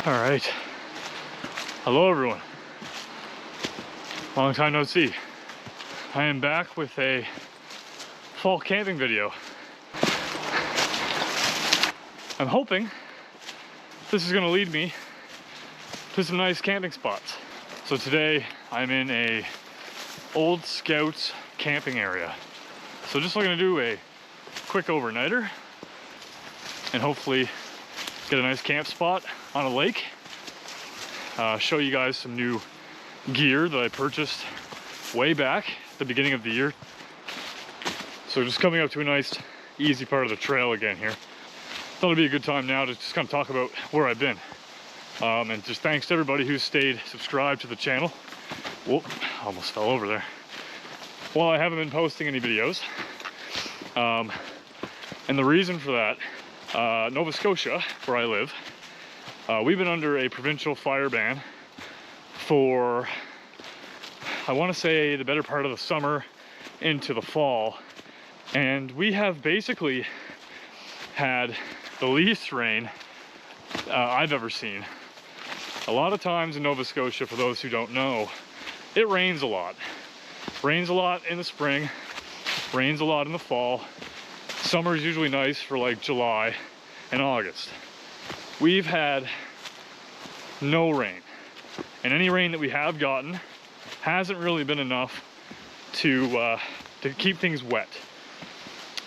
All right. Hello, everyone. Long time no see. I am back with a fall camping video. I'm hoping this is going to lead me to some nice camping spots. So today I'm in a old Scouts camping area. So just looking to do a quick overnighter and hopefully get a nice camp spot on a lake. Show you guys some new gear that I purchased way back at the beginning of the year. So just coming up to a nice easy part of the trail again here. Thought it'd be a good time now to just kind of talk about where I've been. And just thanks to everybody who stayed subscribed to the channel. Whoop, almost fell over there. Well, I haven't been posting any videos. And the reason for that, Nova Scotia, where I live, we've been under a provincial fire ban for, I want to say, the better part of the summer into the fall. And we have basically had the least rain I've ever seen. A lot of times in Nova Scotia, for those who don't know, it rains a lot. Rains a lot in the spring, rains a lot in the fall. Summer is usually nice for like July and August. We've had no rain, and any rain that we have gotten hasn't really been enough to keep things wet.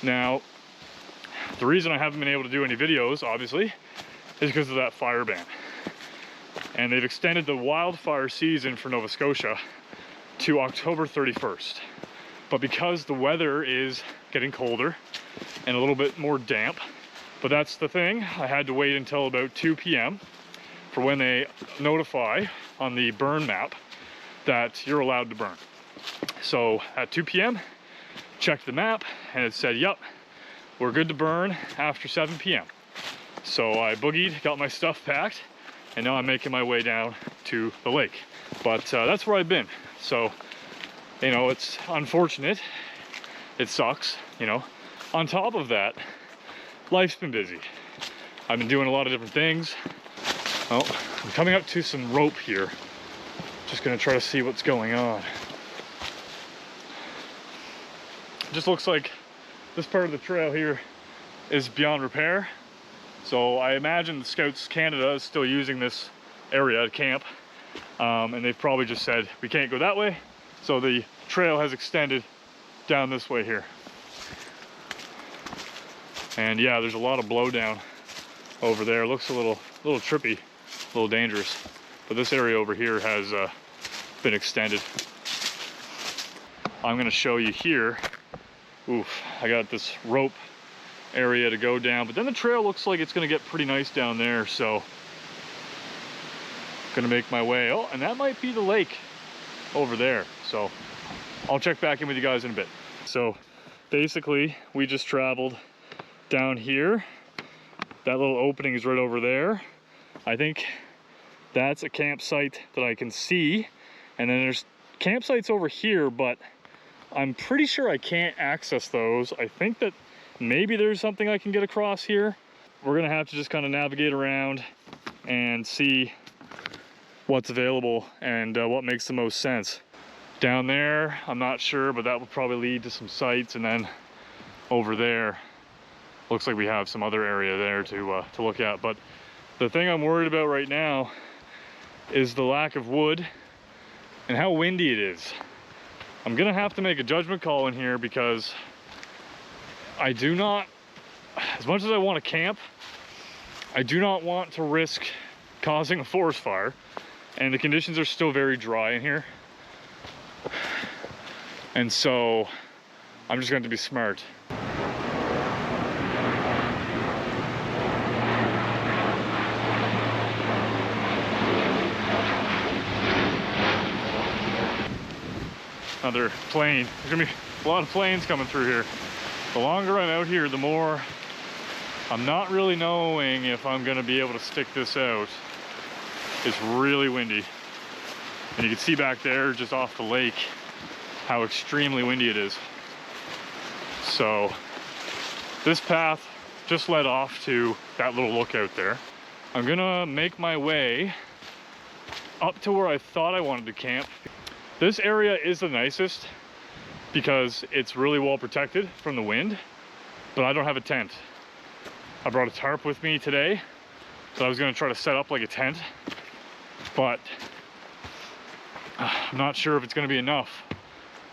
Now, the reason I haven't been able to do any videos, obviously, is because of that fire ban. And they've extended the wildfire season for Nova Scotia to October 31st. But because the weather is getting colder and a little bit more damp, but that's the thing, I had to wait until about 2 p.m. for when they notify on the burn map that you're allowed to burn. So at 2 p.m., checked the map and it said, yep, we're good to burn after 7 p.m. So I boogied, got my stuff packed, and now I'm making my way down to the lake. But that's where I've been. So, you know, it's unfortunate. It sucks, you know. On top of that, life's been busy. I've been doing a lot of different things. Oh, I'm coming up to some rope here. Just gonna try to see what's going on. Just looks like this part of the trail here is beyond repair. So I imagine the Scouts Canada is still using this area to camp. And they've probably just said, we can't go that way. So the trail has extended down this way here. And yeah, there's a lot of blowdown over there. It looks a little trippy, a little dangerous. But this area over here has been extended. I'm gonna show you here. Oof, I got this rope area to go down, but then the trail looks like it's gonna get pretty nice down there, so gonna make my way. Oh, and that might be the lake over there. So I'll check back in with you guys in a bit. So basically, we just traveled down here. That little opening is right over there. I think that's a campsite that I can see. And then there's campsites over here, but I'm pretty sure I can't access those. I think that maybe there's something I can get across here. We're gonna have to just kind of navigate around and see what's available and what makes the most sense. Down there, I'm not sure, but that will probably lead to some sites. And then over there, looks like we have some other area there to look at. But the thing I'm worried about right now is the lack of wood and how windy it is. I'm gonna have to make a judgment call in here because I do not, as much as I want to camp, I do not want to risk causing a forest fire. And the conditions are still very dry in here. And so I'm just going to be smart. Another plane. There's gonna be a lot of planes coming through here. The longer I'm out here, the more I'm not really knowing if I'm gonna be able to stick this out. It's really windy. And you can see back there, just off the lake, how extremely windy it is. So this path just led off to that little lookout there. I'm I'm gonna make my way up to where I thought I wanted to camp. This area is the nicest because it's really well protected from the wind, but I don't have a tent. I brought a tarp with me today that I was gonna try to set up like a tent, but I'm not sure if it's gonna be enough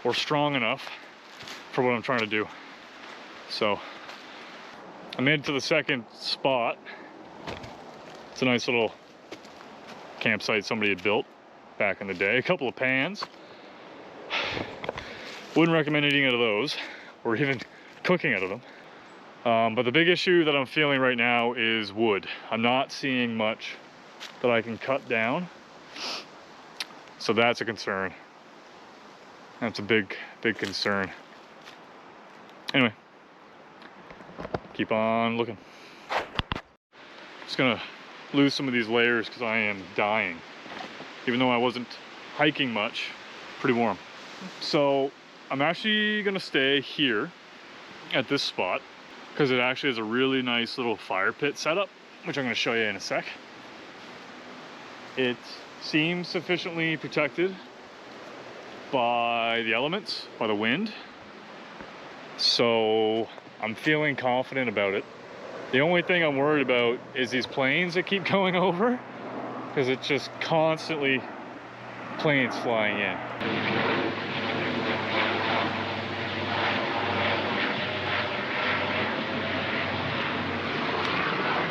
or strong enough for what I'm trying to do. So I made it to the second spot. It's a nice little campsite somebody had built back in the day. A couple of pans. Wouldn't recommend eating out of those or even cooking out of them. But the big issue that I'm feeling right now is wood. I'm not seeing much that I can cut down. So that's a concern. That's a big concern. Anyway, keep on looking. Just gonna lose some of these layers because I am dying. Even though I wasn't hiking much, pretty warm. So I'm actually gonna stay here at this spot because it actually has a really nice little fire pit setup, which I'm gonna show you in a sec. It seems sufficiently protected by the elements, by the wind. So I'm feeling confident about it. The only thing I'm worried about is these planes that keep going over, because it's just constantly planes flying in.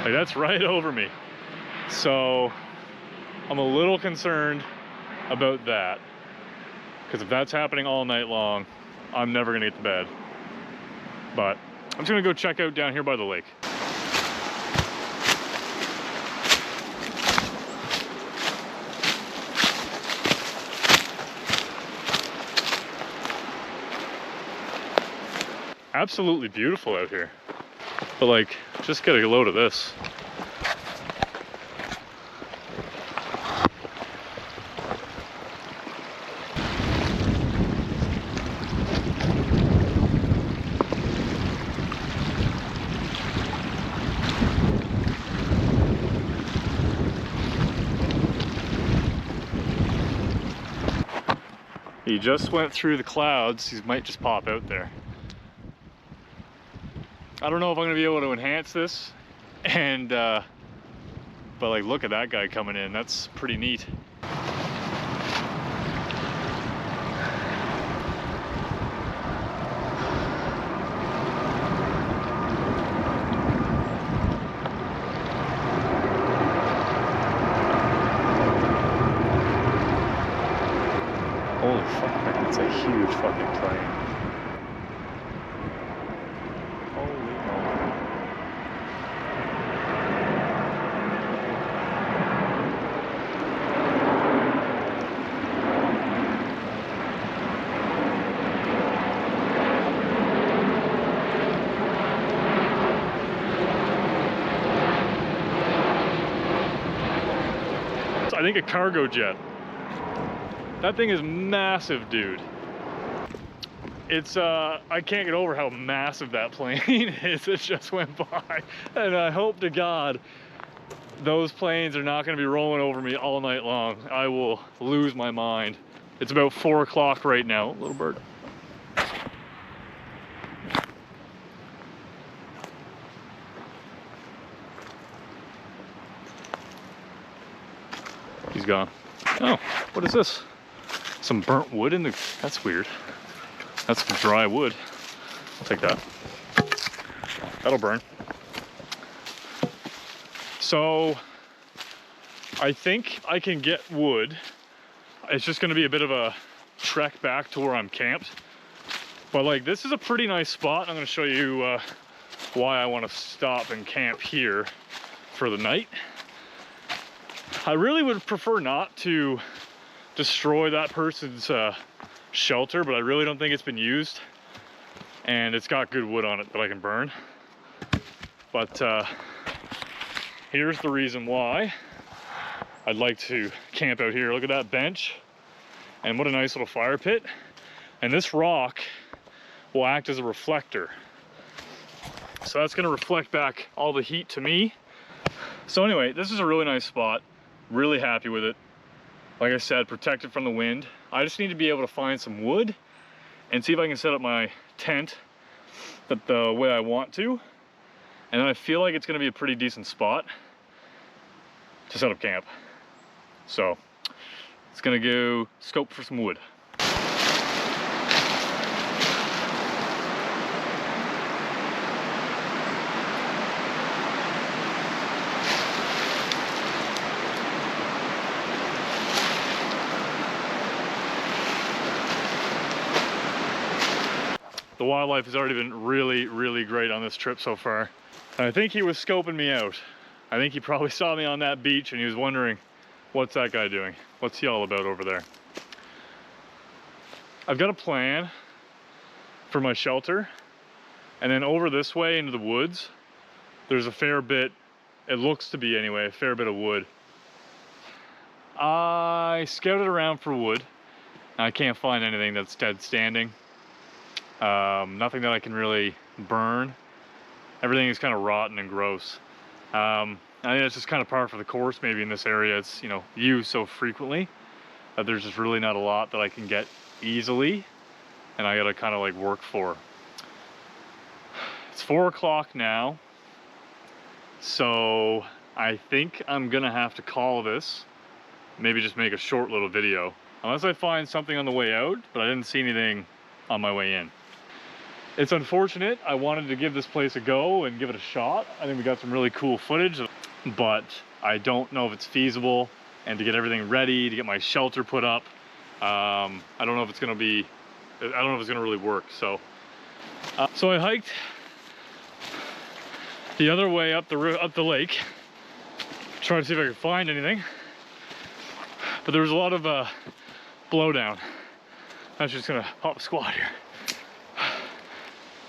Like, that's right over me. So I'm a little concerned about that, because if that's happening all night long, I'm never gonna get to bed. But I'm just gonna go check out down here by the lake. Absolutely beautiful out here. But like, just get a load of this. He just went through the clouds. He might just pop out there. I don't know if I'm gonna be able to enhance this, and but like, look at that guy coming in. That's pretty neat. Holy fuck, man, that's a huge fucking plane. Holy moly. I think a cargo jet. That thing is massive, dude. It's, I can't get over how massive that plane is. It just went by. And I hope to God those planes are not gonna be rolling over me all night long. I will lose my mind. It's about 4 o'clock right now, little bird. He's gone. Oh, what is this? Some burnt wood in the, that's weird. That's some dry wood. I'll take that. That'll burn. So I think I can get wood. It's just gonna be a bit of a trek back to where I'm camped. But like, this is a pretty nice spot. I'm gonna show you why I wanna stop and camp here for the night. I really would prefer not to destroy that person's shelter, but I really don't think it's been used, and it's got good wood on it that I can burn. But here's the reason why I'd like to camp out here. Look at that bench, and what a nice little fire pit. And this rock will act as a reflector, so that's going to reflect back all the heat to me. So anyway, this is a really nice spot. Really happy with it. Like I said, protected from the wind. I just need to be able to find some wood and see if I can set up my tent the way I want to. And then I feel like it's gonna be a pretty decent spot to set up camp. So it's gonna go scope for some wood. The wildlife has already been really, really great on this trip so far. And I think he was scoping me out. I think he probably saw me on that beach and he was wondering, what's that guy doing? What's he all about over there? I've got a plan for my shelter. And then over this way into the woods, there's a fair bit, it looks to be anyway, a fair bit of wood. I scouted around for wood. I can't find anything that's dead standing. Nothing that I can really burn. Everything is kind of rotten and gross. I think it's just kind of par for the course. Maybe in this area it's, you know, used so frequently that there's just really not a lot that I can get easily, and I gotta kind of like work for. It's 4 o'clock now, so I think I'm gonna have to call this. Maybe just make a short little video, unless I find something on the way out, but I didn't see anything on my way in. It's unfortunate. I wanted to give this place a go and give it a shot. I think we got some really cool footage, but I don't know if it's feasible, and to get everything ready, to get my shelter put up, I don't know if it's gonna be, I don't know if it's gonna really work. So I hiked the other way up the lake, trying to see if I could find anything, but there was a lot of blowdown. I was just gonna hop a squat here.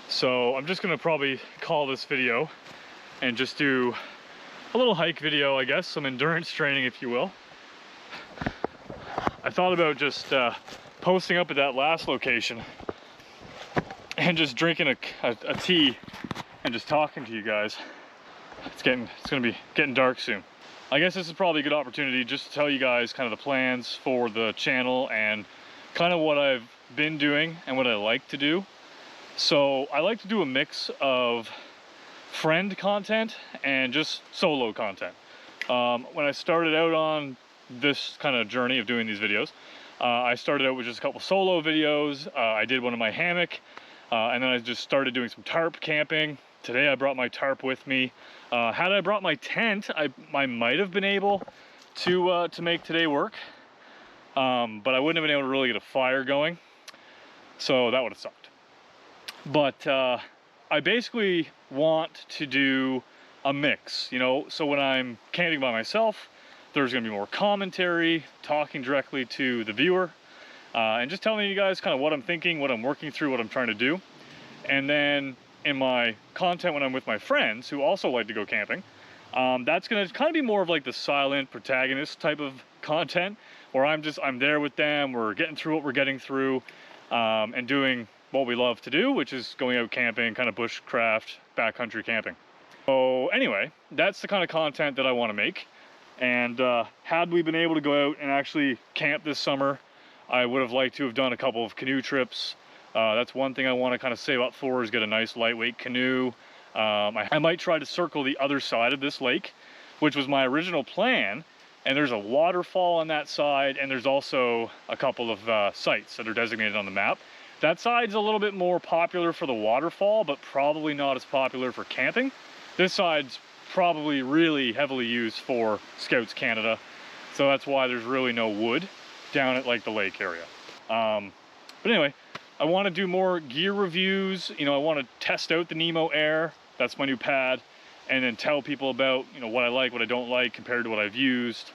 So I'm just gonna probably call this video and just do a little hike video, I guess, some endurance training, if you will. I thought about just posting up at that last location and just drinking a tea and just talking to you guys. It's gonna be getting dark soon. I guess this is probably a good opportunity just to tell you guys kind of the plans for the channel and kind of what I've been doing and what I like to do. So I like to do a mix of friend content and just solo content. When I started out on this kind of journey of doing these videos, I started out with just a couple solo videos. I did one in my hammock, and then I just started doing some tarp camping. Today I brought my tarp with me. Had I brought my tent, I might have been able to make today work, but I wouldn't have been able to really get a fire going, so that would have sucked. But I basically want to do a mix, you know, so when I'm camping by myself, there's gonna be more commentary, talking directly to the viewer, and just telling you guys kind of what I'm thinking, what I'm working through, what I'm trying to do. And then in my content when I'm with my friends who also like to go camping, that's gonna kind of be more of like the silent protagonist type of content, where I'm there with them, we're getting through what we're getting through, and doing what we love to do, which is going out camping, kind of bushcraft, backcountry camping. So anyway, that's the kind of content that I want to make. And had we been able to go out and actually camp this summer, I would have liked to have done a couple of canoe trips. That's one thing I want to kind of save up for, is get a nice lightweight canoe. I might try to circle the other side of this lake, which was my original plan. And there's a waterfall on that side, and there's also a couple of sites that are designated on the map. That side's a little bit more popular for the waterfall, but probably not as popular for camping. This side's probably really heavily used for Scouts Canada, so that's why there's really no wood down at like the lake area. But anyway, I want to do more gear reviews. You know, I want to test out the Nemo Air. That's my new pad, and then tell people about, you know, what I like, what I don't like compared to what I've used,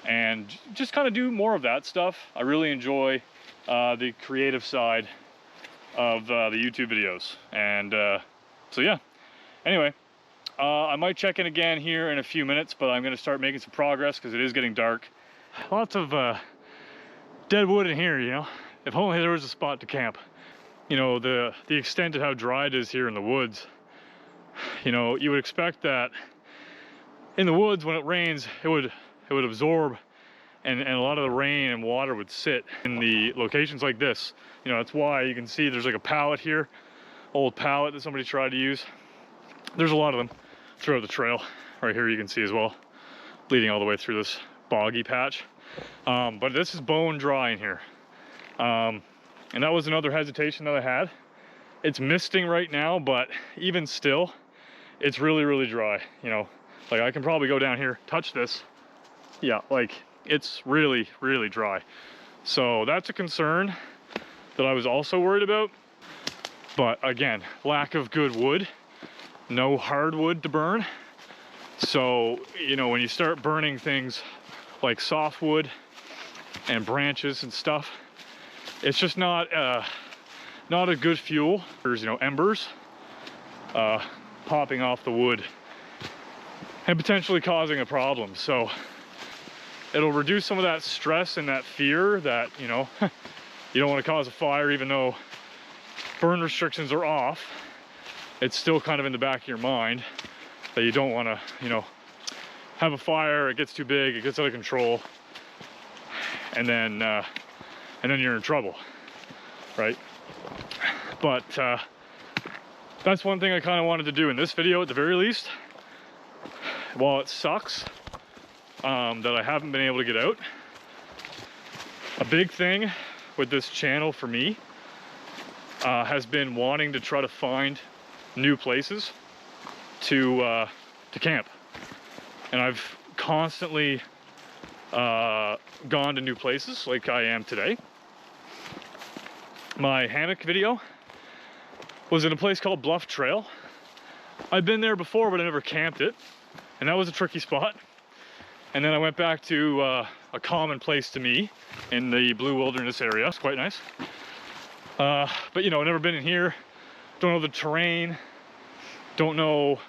and just kind of do more of that stuff. I really enjoy the creative side of the YouTube videos, and so yeah. Anyway, I might check in again here in a few minutes, but I'm going to start making some progress because it is getting dark. Lots of dead wood in here, you know. If only there was a spot to camp. You know, the extent of how dry it is here in the woods, you know, you would expect that in the woods, when it rains, it would absorb, and a lot of the rain and water would sit in the locations like this. You know, that's why you can see there's like a pallet here, old pallet that somebody tried to use. There's a lot of them throughout the trail. Right here you can see as well, leading all the way through this boggy patch. But this is bone dry in here. And that was another hesitation that I had. It's misting right now, but even still, it's really, really dry. You know, like I can probably go down here, touch this. Yeah, like it's really, really dry. So that's a concern that I was also worried about. But again, lack of good wood, no hardwood to burn. So, you know, when you start burning things like softwood and branches and stuff, it's just not a good fuel. There's, you know, embers popping off the wood and potentially causing a problem. So it'll reduce some of that stress and that fear that, you know, you don't want to cause a fire. Even though burn restrictions are off, it's still kind of in the back of your mind that you don't want to, you know, have a fire. It gets too big, it gets out of control, and then you're in trouble, right? But that's one thing I kind of wanted to do in this video at the very least. While it sucks that I haven't been able to get out, a big thing with this channel for me has been wanting to try to find new places to camp. And I've constantly gone to new places like I am today. My hammock video was in a place called Bluff Trail. I've been there before, but I never camped it, and that was a tricky spot. And then I went back to a common place to me in the Blue Wilderness area. It's quite nice. But you know, never been in here, don't know the terrain, don't know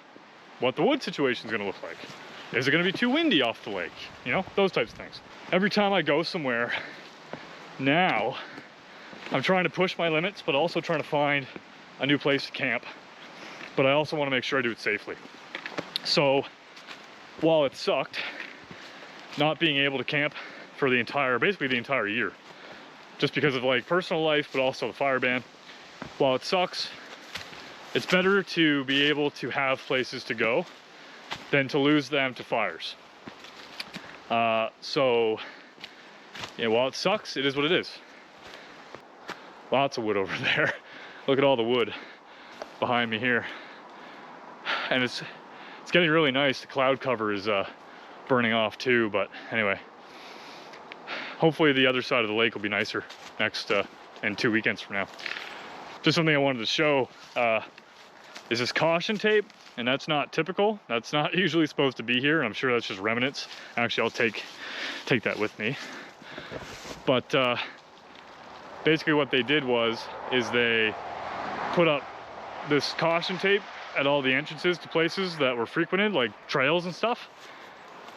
what the wood situation is going to look like. Is it going to be too windy off the lake? You know, those types of things. Every time I go somewhere now, I'm trying to push my limits, but also trying to find a new place to camp. But I also want to make sure I do it safely. So while it sucked not being able to camp for basically the entire year, just because of like personal life, but also the fire ban, while it sucks, it's better to be able to have places to go than to lose them to fires. So, yeah, while it sucks, it is what it is. Lots of wood over there. Look at all the wood behind me here. And it's getting really nice. The cloud cover is burning off too, but anyway. Hopefully the other side of the lake will be nicer next, in 2 weekends from now. Just something I wanted to show is this caution tape, and that's not typical. That's not usually supposed to be here. I'm sure that's just remnants. Actually, I'll take that with me. But basically what they did is they put up this caution tape at all the entrances to places that were frequented, like trails and stuff,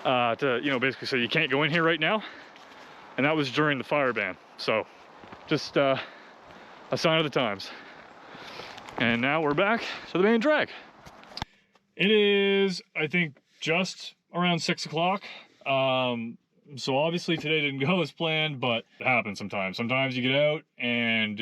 to, you know, basically say you can't go in here right now. And that was during the fire ban. So just a sign of the times. And now we're back to the main drag. It is, I think, just around 6 o'clock. So obviously today didn't go as planned, but it happens sometimes. Sometimes you get out and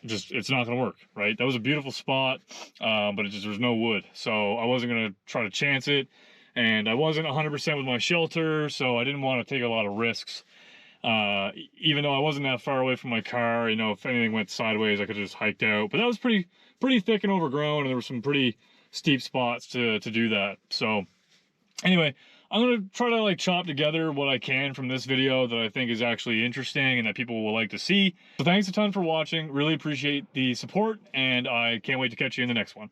it's not gonna work, right? That was a beautiful spot, but there's no wood. So I wasn't gonna try to chance it. And I wasn't 100% with my shelter, so I didn't want to take a lot of risks. Even though I wasn't that far away from my car, you know, if anything went sideways, I could have just hiked out. But that was pretty thick and overgrown, and there were some pretty steep spots to do that. So anyway, I'm gonna try to like chop together what I can from this video that I think is actually interesting and that people will like to see. So thanks a ton for watching. Really appreciate the support, and I can't wait to catch you in the next one.